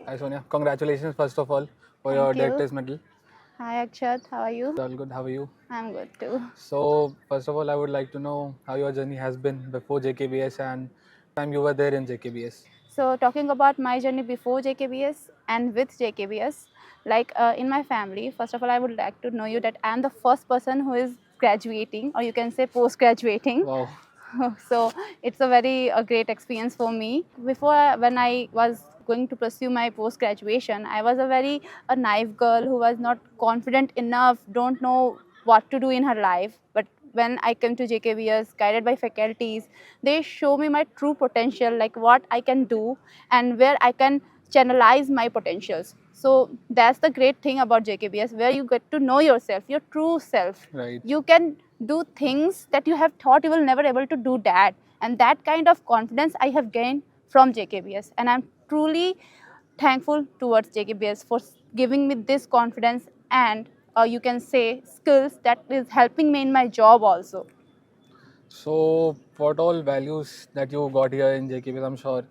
Hi Sonia, congratulations first of all for Thank your dead you. test medal. Hi Akshat, how are you? All good, how are you? I'm good too. So first of all, I would like to know how your journey has been before JKBS and time you were there in JKBS. So, talking about my journey before JKBS and with JKBS, in my family, first of all, I would like to know you that I'm the first person who is graduating, or you can say post graduating. Wow. So, it's a very great experience for me. Before, when I was going to pursue my post graduation, I was a naive girl who was not confident enough, don't know what to do in her life. But when I came to JKBS, guided by faculties, they show me my true potential, like what I can do and where I can channelize my potentials. So that's the great thing about JKBS, where you get to know yourself, your true self. Right. You can do things that you have thought you will never able to do that. And that kind of confidence I have gained from JKBS. And I'm truly thankful towards JKBS for giving me this confidence and you can say skills that is helping me in my job also. So what all values that you got here in JKBS, I'm sure,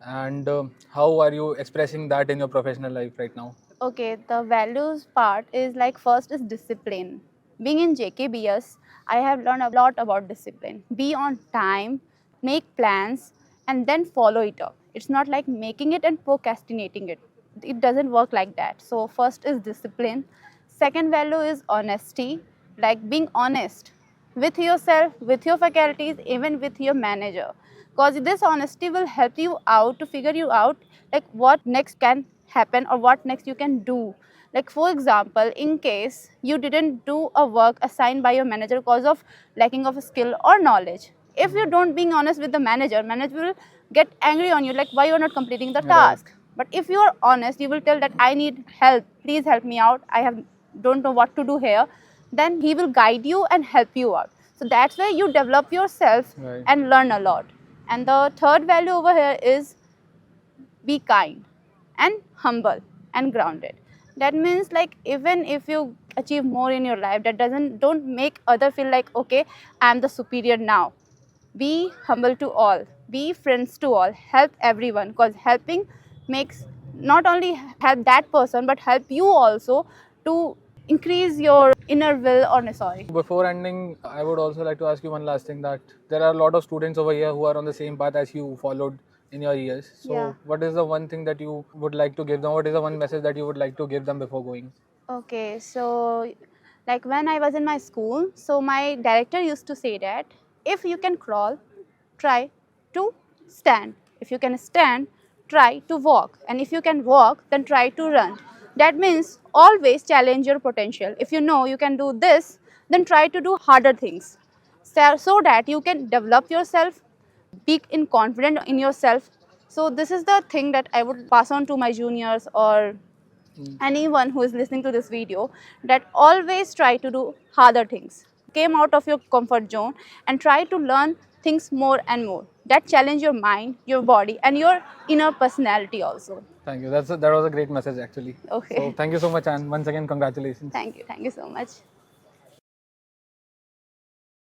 and how are you expressing that in your professional life right now? Okay, the values part is like first is discipline. Being in JKBS, I have learned a lot about discipline. Be on time, make plans, and then follow it up. It's not like making it and procrastinating it. It doesn't work like that. So, first is discipline. Second value is honesty, like being honest with yourself, with your faculties, even with your manager. Because this honesty will help you out to figure you out like what next can happen or what next you can do. Like for example, in case you didn't do a work assigned by your manager because of lacking of a skill or knowledge. If you don't being honest with the manager, manager will get angry on you like why you're not completing the Right. task. But if you are honest, you will tell that I need help, please help me out, I have don't know what to do here, then he will guide you and help you out. So that's where you develop yourself Right. and learn a lot. And the third value over here is be kind and humble and grounded. That means like even if you achieve more in your life, that doesn't don't make other feel like okay, I'm the superior now. Be humble to all, be friends to all, help everyone, because helping makes not only help that person but help you also to increase your inner will or no, sorry. Before ending, I would also like to ask you one last thing, that there are a lot of students over here who are on the same path as you followed in your years. Yeah. So, what is the one thing that you would like to give them? What is the one message that you would like to give them before going? Okay, so like when I was in my school, so my director used to say that if you can crawl, try to stand. If you can stand, try to walk. And if you can walk, then try to run. That means always challenge your potential. If you know you can do this, then try to do harder things so that you can develop yourself, be in confident in yourself. So this is the thing that I would pass on to my juniors or anyone who is listening to this video, that always try to do harder things, came out of your comfort zone and try to learn things more and more that challenge your mind, your body and your inner personality also. Thank you. That was a great message actually. So, Okay. thank you so much, and once again, congratulations. Thank you so much.